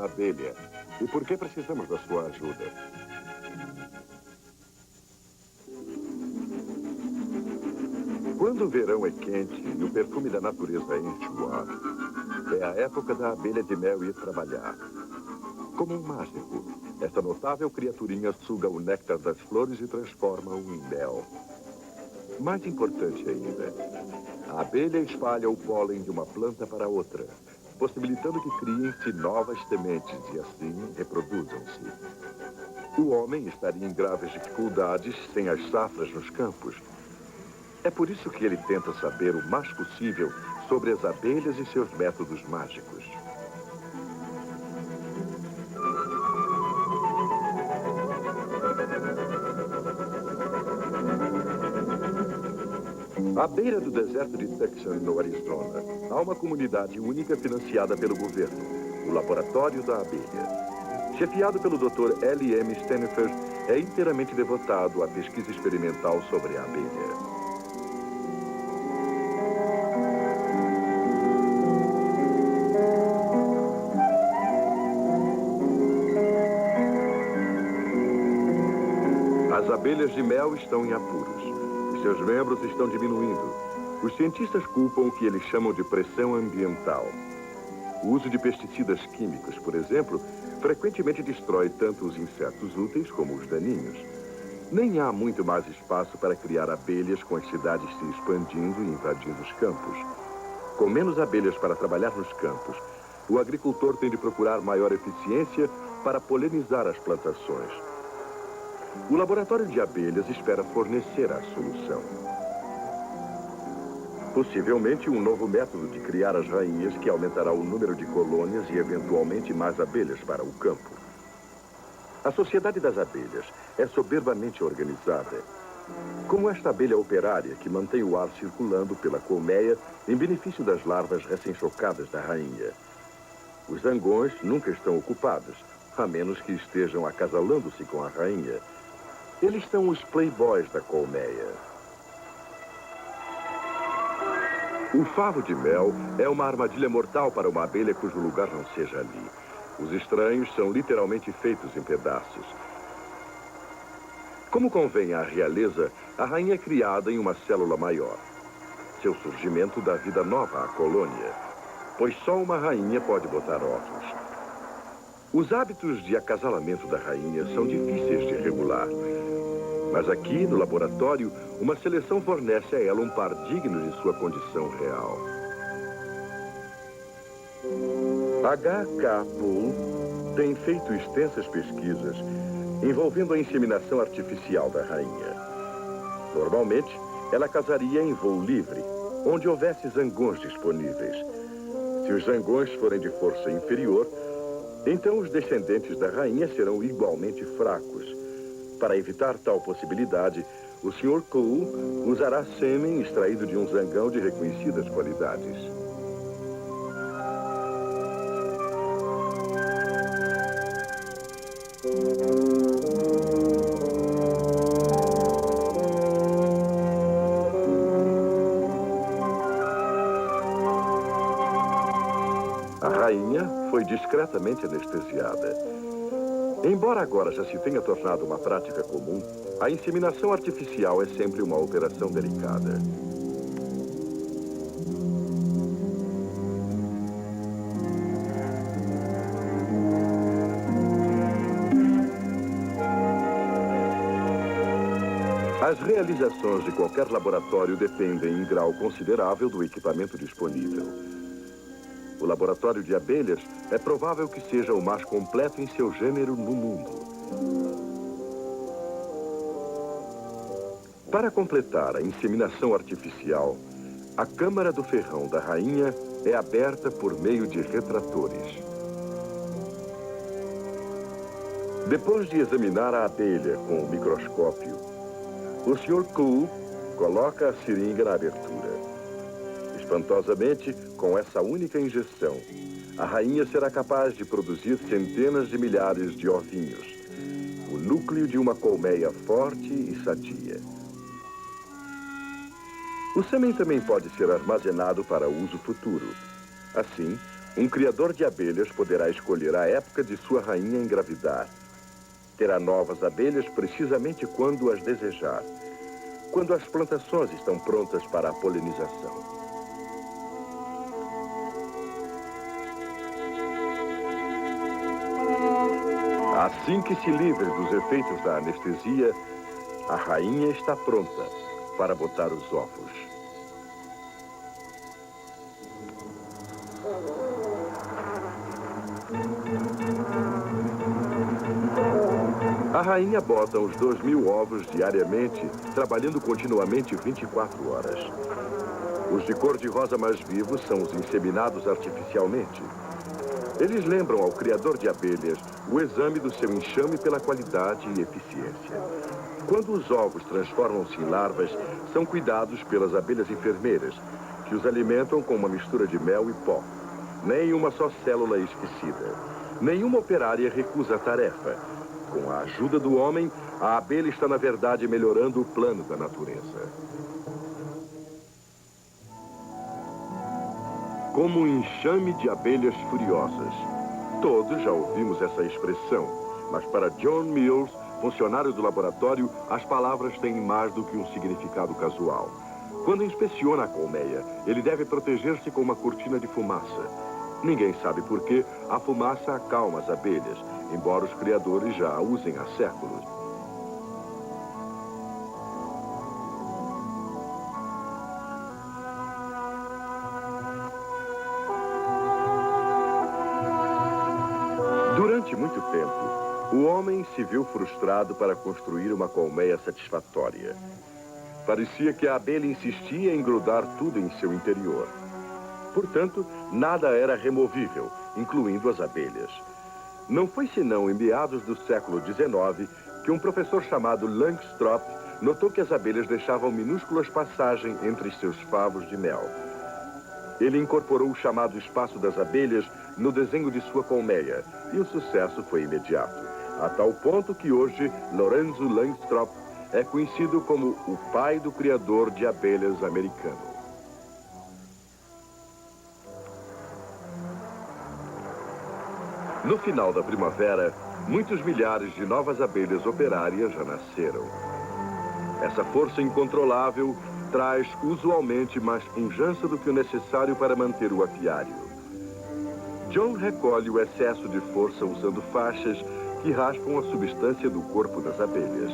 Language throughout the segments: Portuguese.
abelha e por que precisamos da sua ajuda. Quando o verão é quente e o perfume da natureza enche o ar, é a época da abelha de mel ir trabalhar. Como um mágico, esta notável criaturinha suga o néctar das flores e transforma-o em mel. Mais importante ainda, a abelha espalha o pólen de uma planta para outra, possibilitando que criem-se novas sementes e assim reproduzam-se. O homem estaria em graves dificuldades sem as safras nos campos. É por isso que ele tenta saber o mais possível sobre as abelhas e seus métodos mágicos. À beira do deserto de Tucson, no Arizona, há uma comunidade única financiada pelo governo, o Laboratório da Abelha. Chefiado pelo Dr. L.M. Stenifer, é inteiramente devotado à pesquisa experimental sobre a abelha. As abelhas de mel estão em apuros e seus membros estão diminuindo. Os cientistas culpam o que eles chamam de pressão ambiental. O uso de pesticidas químicos, por exemplo, frequentemente destrói tanto os insetos úteis como os daninhos. Nem há muito mais espaço para criar abelhas com as cidades se expandindo e invadindo os campos. Com menos abelhas para trabalhar nos campos, o agricultor tem de procurar maior eficiência para polinizar as plantações. O laboratório de abelhas espera fornecer a solução. Possivelmente um novo método de criar as rainhas que aumentará o número de colônias e eventualmente mais abelhas para o campo. A Sociedade das Abelhas é soberbamente organizada. Como esta abelha operária que mantém o ar circulando pela colmeia em benefício das larvas recém-chocadas da rainha. Os zangões nunca estão ocupados, a menos que estejam acasalando-se com a rainha. Eles são os playboys da colmeia. O favo de mel é uma armadilha mortal para uma abelha cujo lugar não seja ali. Os estranhos são literalmente feitos em pedaços. Como convém à realeza, a rainha é criada em uma célula maior. Seu surgimento dá vida nova à colônia, pois só uma rainha pode botar ovos. Os hábitos de acasalamento da rainha são difíceis de regular. Mas aqui, no laboratório, uma seleção fornece a ela um par digno de sua condição real. H.K. Poole tem feito extensas pesquisas envolvendo a inseminação artificial da rainha. Normalmente, ela casaria em voo livre, onde houvesse zangões disponíveis. Se os zangões forem de força inferior, então os descendentes da rainha serão igualmente fracos. Para evitar tal possibilidade, o Sr. Cole usará sêmen extraído de um zangão de reconhecidas qualidades. A rainha foi discretamente anestesiada. Embora agora já se tenha tornado uma prática comum, a inseminação artificial é sempre uma operação delicada. As realizações de qualquer laboratório dependem em grau considerável do equipamento disponível. O laboratório de abelhas é provável que seja o mais completo em seu gênero no mundo. Para completar a inseminação artificial, a câmara do ferrão da rainha é aberta por meio de retratores. Depois de examinar a abelha com o microscópio, o Sr. Cole coloca a seringa na abertura. Espantosamente, com essa única injeção, a rainha será capaz de produzir centenas de milhares de ovinhos, o núcleo de uma colmeia forte e sadia. O sêmen também pode ser armazenado para uso futuro. Assim, Um criador de abelhas poderá escolher a época de sua rainha engravidar. Terá novas abelhas precisamente quando as desejar, quando as plantações estão prontas para a polinização. Assim que se livre dos efeitos da anestesia, a rainha está pronta para botar os ovos. A rainha bota os 2.000 ovos diariamente, trabalhando continuamente 24 horas. Os de cor-de-rosa mais vivos são os inseminados artificialmente. Eles lembram ao criador de abelhas o exame do seu enxame pela qualidade e eficiência. Quando os ovos transformam-se em larvas, são cuidados pelas abelhas enfermeiras, que os alimentam com uma mistura de mel e pó. Nem uma só célula é esquecida. Nenhuma operária recusa a tarefa. Com a ajuda do homem, a abelha está, na verdade, melhorando o plano da natureza. Como um enxame de abelhas furiosas. Todos já ouvimos essa expressão, mas para John Mills, funcionário do laboratório, as palavras têm mais do que um significado casual. Quando inspeciona a colmeia, ele deve proteger-se com uma cortina de fumaça. Ninguém sabe por que a fumaça acalma as abelhas, embora os criadores já a usem há séculos. Durante muito tempo, o homem se viu frustrado para construir uma colmeia satisfatória. Parecia que a abelha insistia em grudar tudo em seu interior. Portanto, nada era removível, incluindo as abelhas. Não foi senão em meados do século XIX que um professor chamado Langstroth notou que as abelhas deixavam minúsculas passagens entre seus favos de mel. Ele incorporou o chamado espaço das abelhas no desenho de sua colmeia, e o sucesso foi imediato, a tal ponto que hoje Lorenzo Langstroth é conhecido como o pai do criador de abelhas americano. No final da primavera, muitos milhares de novas abelhas operárias já nasceram. Essa força incontrolável traz usualmente mais pujança do que o necessário para manter o apiário. John recolhe o excesso de força usando faixas que raspam a substância do corpo das abelhas.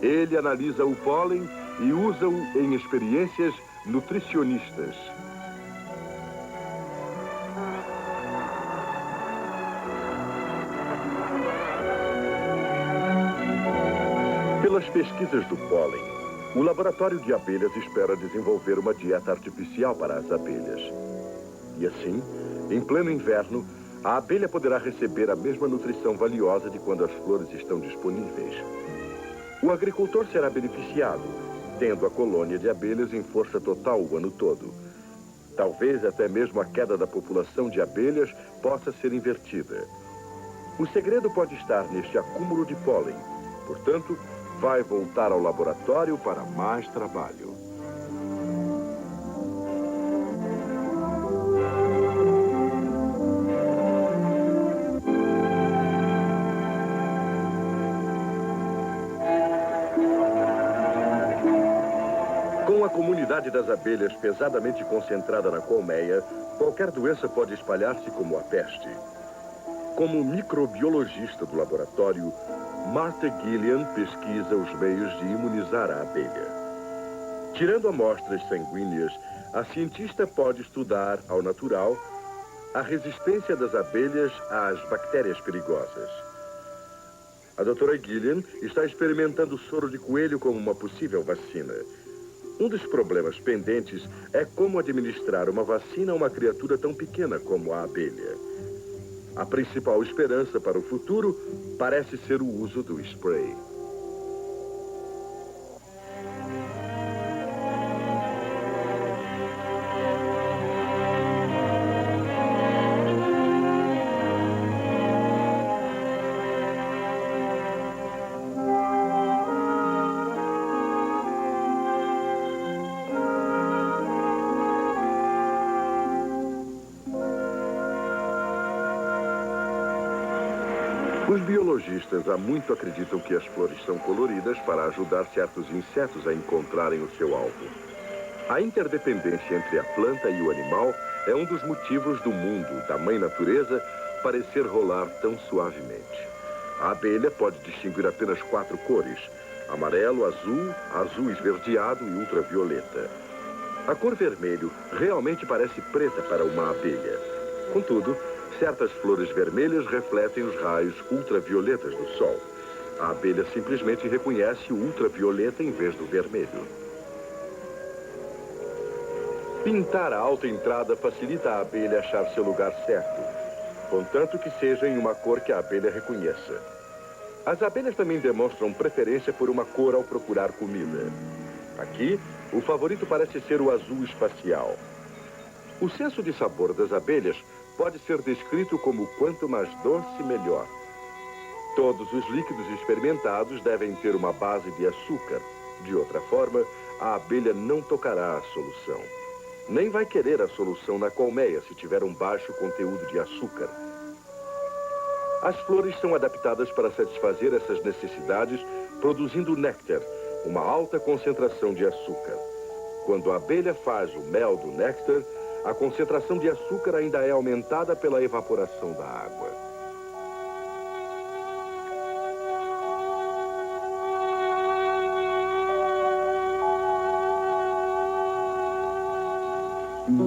Ele analisa o pólen e usa-o em experiências nutricionistas. Pelas pesquisas do pólen, o laboratório de abelhas espera desenvolver uma dieta artificial para as abelhas. E assim, em pleno inverno, a abelha poderá receber a mesma nutrição valiosa de quando as flores estão disponíveis. O agricultor será beneficiado, tendo a colônia de abelhas em força total o ano todo. Talvez até mesmo a queda da população de abelhas possa ser invertida. O segredo pode estar neste acúmulo de pólen. Portanto, vai voltar ao laboratório para mais trabalho. Com a comunidade das abelhas pesadamente concentrada na colmeia, qualquer doença pode espalhar-se como a peste. Como microbiologista do laboratório, Martha Gillian pesquisa os meios de imunizar a abelha. Tirando amostras sanguíneas, a cientista pode estudar, ao natural, a resistência das abelhas às bactérias perigosas. A doutora Gillian está experimentando o soro de coelho como uma possível vacina. Um dos problemas pendentes é como administrar uma vacina a uma criatura tão pequena como a abelha. A principal esperança para o futuro parece ser o uso do spray. Os biologistas há muito acreditam que as flores são coloridas para ajudar certos insetos a encontrarem o seu alvo. A interdependência entre a planta e o animal é um dos motivos do mundo, da mãe natureza, parecer rolar tão suavemente. A abelha pode distinguir apenas 4 cores: amarelo, azul, azul esverdeado e ultravioleta. A cor vermelho realmente parece preta para uma abelha. Contudo, certas flores vermelhas refletem os raios ultravioletas do sol. A abelha simplesmente reconhece o ultravioleta em vez do vermelho. Pintar a alta entrada facilita a abelha achar seu lugar certo, contanto que seja em uma cor que a abelha reconheça. As abelhas também demonstram preferência por uma cor ao procurar comida. Aqui, o favorito parece ser o azul espacial. O senso de sabor das abelhas pode ser descrito como quanto mais doce, melhor. Todos os líquidos experimentados devem ter uma base de açúcar. De outra forma, a abelha não tocará a solução. Nem vai querer a solução na colmeia se tiver um baixo conteúdo de açúcar. As flores são adaptadas para satisfazer essas necessidades, produzindo néctar, uma alta concentração de açúcar. Quando a abelha faz o mel do néctar, a concentração de açúcar ainda é aumentada pela evaporação da água.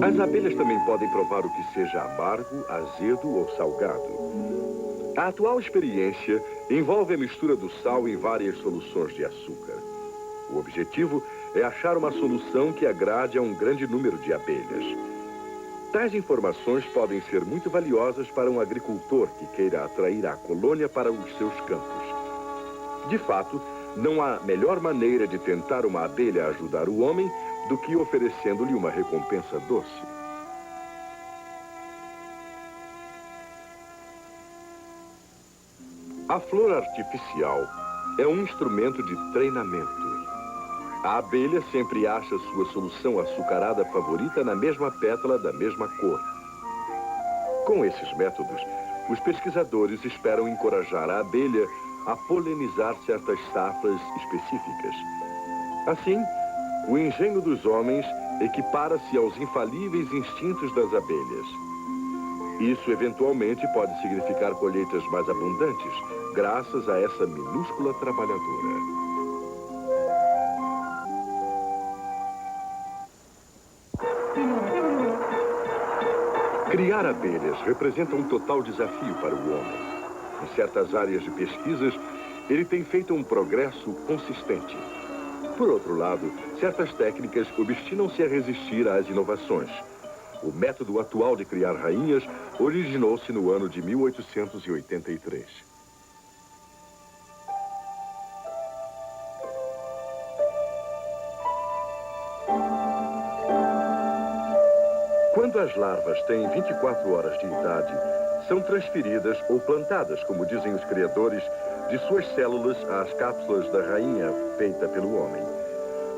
As abelhas também podem provar o que seja amargo, azedo ou salgado. A atual experiência envolve a mistura do sal em várias soluções de açúcar. O objetivo é achar uma solução que agrade a um grande número de abelhas. Tais informações podem ser muito valiosas para um agricultor que queira atrair a colônia para os seus campos. De fato, não há melhor maneira de tentar uma abelha ajudar o homem do que oferecendo-lhe uma recompensa doce. A flor artificial é um instrumento de treinamento. A abelha sempre acha sua solução açucarada favorita na mesma pétala da mesma cor. Com esses métodos, os pesquisadores esperam encorajar a abelha a polinizar certas safras específicas. Assim, o engenho dos homens equipara-se aos infalíveis instintos das abelhas. Isso, eventualmente, pode significar colheitas mais abundantes, graças a essa minúscula trabalhadora. Criar abelhas representa um total desafio para o homem. Em certas áreas de pesquisas, ele tem feito um progresso consistente. Por outro lado, certas técnicas obstinam-se a resistir às inovações. O método atual de criar rainhas originou-se no ano de 1883. Quando as larvas têm 24 horas de idade, são transferidas ou plantadas, como dizem os criadores, de suas células às cápsulas da rainha feita pelo homem.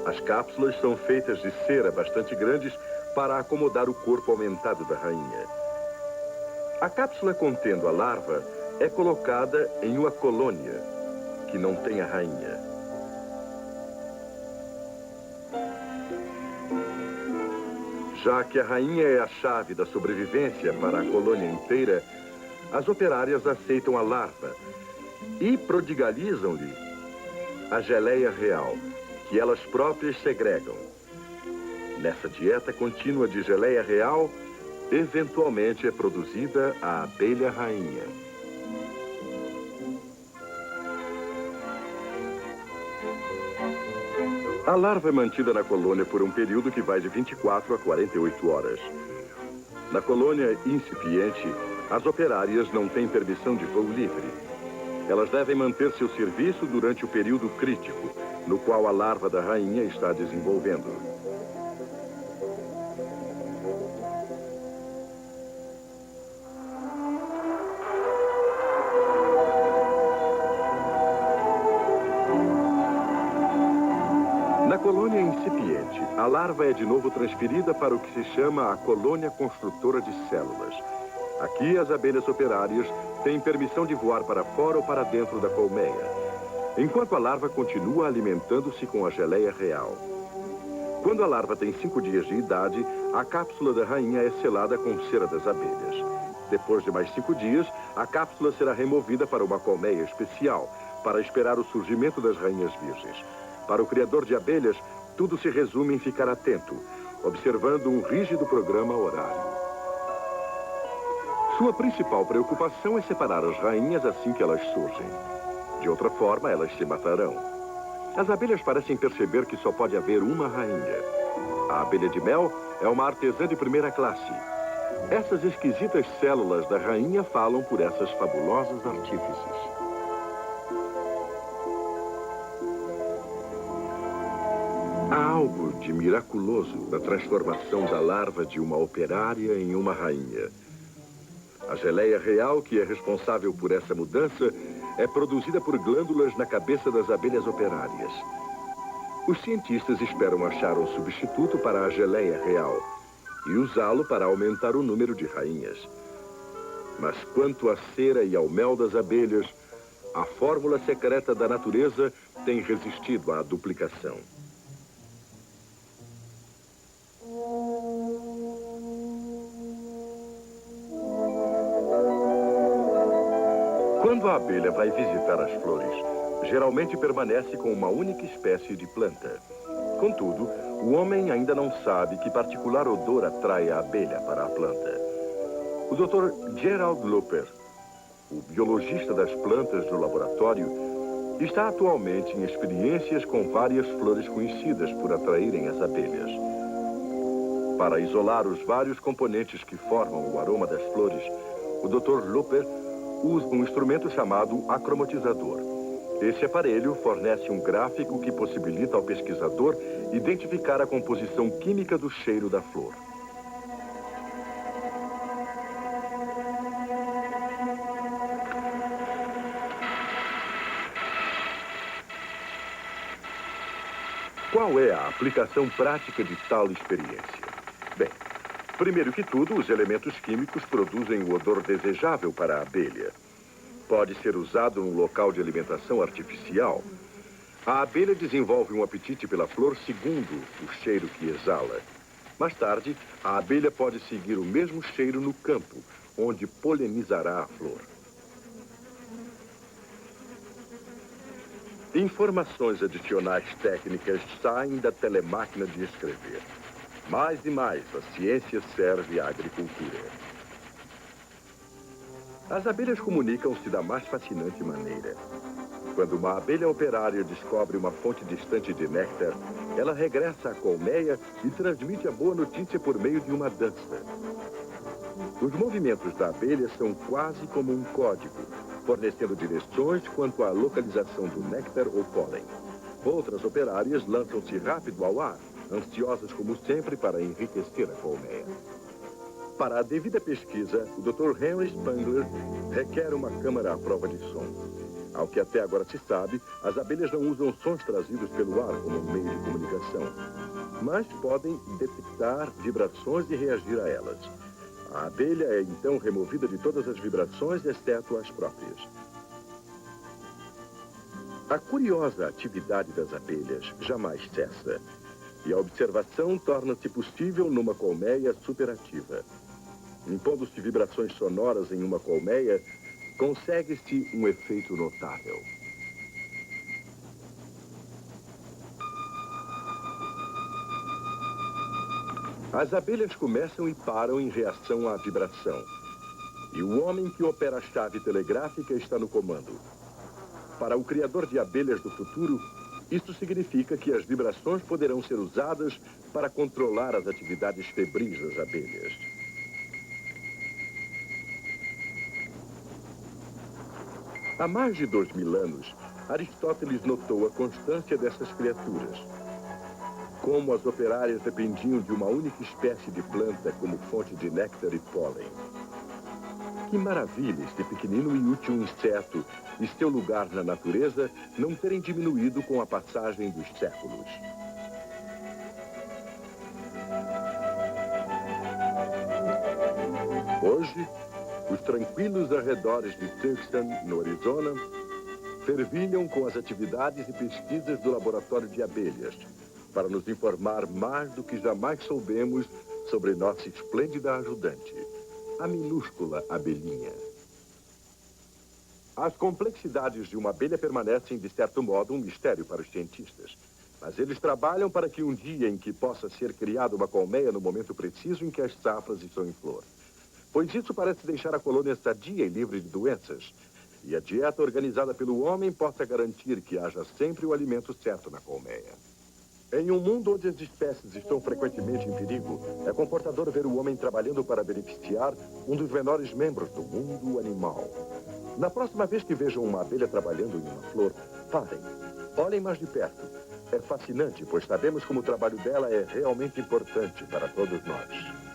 As cápsulas são feitas de cera bastante grandes para acomodar o corpo aumentado da rainha. A cápsula contendo a larva é colocada em uma colônia, que não tem a rainha. Já que a rainha é a chave da sobrevivência para a colônia inteira, as operárias aceitam a larva e prodigalizam-lhe a geleia real, que elas próprias segregam. Nessa dieta contínua de geleia real, eventualmente é produzida a abelha rainha. A larva é mantida na colônia por um período que vai de 24 a 48 horas. Na colônia incipiente, as operárias não têm permissão de voo livre. Elas devem manter seu serviço durante o período crítico, no qual a larva da rainha está desenvolvendo. Na colônia incipiente, a larva é de novo transferida para o que se chama a colônia construtora de células. Aqui, as abelhas operárias têm permissão de voar para fora ou para dentro da colmeia, enquanto a larva continua alimentando-se com a geleia real. Quando a larva tem 5 dias de idade, a cápsula da rainha é selada com cera das abelhas. Depois de mais 5 dias, a cápsula será removida para uma colmeia especial, para esperar o surgimento das rainhas virgens. Para o criador de abelhas, tudo se resume em ficar atento, observando um rígido programa horário. Sua principal preocupação é separar as rainhas assim que elas surgem. De outra forma, elas se matarão. As abelhas parecem perceber que só pode haver uma rainha. A abelha de mel é uma artesã de primeira classe. Essas esquisitas células da rainha falam por essas fabulosas artífices. Há algo de miraculoso na transformação da larva de uma operária em uma rainha. A geleia real, que é responsável por essa mudança, é produzida por glândulas na cabeça das abelhas operárias. Os cientistas esperam achar um substituto para a geleia real e usá-lo para aumentar o número de rainhas. Mas quanto à cera e ao mel das abelhas, a fórmula secreta da natureza tem resistido à duplicação. Quando a abelha vai visitar as flores, geralmente permanece com uma única espécie de planta. Contudo, o homem ainda não sabe que particular odor atrai a abelha para a planta. O Dr. Gerald Loper, o biologista das plantas do laboratório, está atualmente em experiências com várias flores conhecidas por atraírem as abelhas. Para isolar os vários componentes que formam o aroma das flores, o Dr. Loper usa um instrumento chamado acromatizador. Esse aparelho fornece um gráfico que possibilita ao pesquisador identificar a composição química do cheiro da flor. Qual é a aplicação prática de tal experiência? Bem, primeiro que tudo, os elementos químicos produzem o odor desejável para a abelha. Pode ser usado num local de alimentação artificial. A abelha desenvolve um apetite pela flor segundo o cheiro que exala. Mais tarde, a abelha pode seguir o mesmo cheiro no campo, onde polinizará a flor. Informações adicionais técnicas saem da telemáquina de escrever. Mais e mais, a ciência serve à agricultura. As abelhas comunicam-se da mais fascinante maneira. Quando uma abelha operária descobre uma fonte distante de néctar, ela regressa à colmeia e transmite a boa notícia por meio de uma dança. Os movimentos da abelha são quase como um código, fornecendo direções quanto à localização do néctar ou pólen. Outras operárias lançam-se rápido ao ar, ansiosas como sempre para enriquecer a colmeia. Para a devida pesquisa, o Dr. Henry Spangler requer uma câmara à prova de som. Ao que até agora se sabe, as abelhas não usam sons trazidos pelo ar como meio de comunicação, mas podem detectar vibrações e reagir a elas. A abelha é então removida de todas as vibrações, exceto as próprias. A curiosa atividade das abelhas jamais cessa, e a observação torna-se possível numa colmeia superativa. Impondo-se vibrações sonoras em uma colmeia, consegue-se um efeito notável. As abelhas começam e param em reação à vibração. E o homem que opera a chave telegráfica está no comando. Para o criador de abelhas do futuro, isso significa que as vibrações poderão ser usadas para controlar as atividades febris das abelhas. Há mais de 2000 anos, Aristóteles notou a constância dessas criaturas. Como as operárias dependiam de uma única espécie de planta como fonte de néctar e pólen. Que maravilha este pequenino e útil inseto e seu lugar na natureza não terem diminuído com a passagem dos séculos. Hoje, Os tranquilos arredores de Tucson, no Arizona, fervilham com as atividades e pesquisas do laboratório de abelhas, para nos informar mais do que jamais soubemos sobre nossa esplêndida ajudante, a minúscula abelhinha. As complexidades de uma abelha permanecem, de certo modo, um mistério para os cientistas. Mas eles trabalham para que um dia em que possa ser criada uma colmeia no momento preciso em que as safras estão em flor. Pois isso parece deixar a colônia sadia e livre de doenças. E a dieta organizada pelo homem possa garantir que haja sempre o alimento certo na colmeia. Em um mundo onde as espécies estão frequentemente em perigo, é confortador ver o homem trabalhando para beneficiar um dos menores membros do mundo animal. Na próxima vez que vejam uma abelha trabalhando em uma flor, parem, olhem mais de perto. É fascinante, pois sabemos como o trabalho dela é realmente importante para todos nós.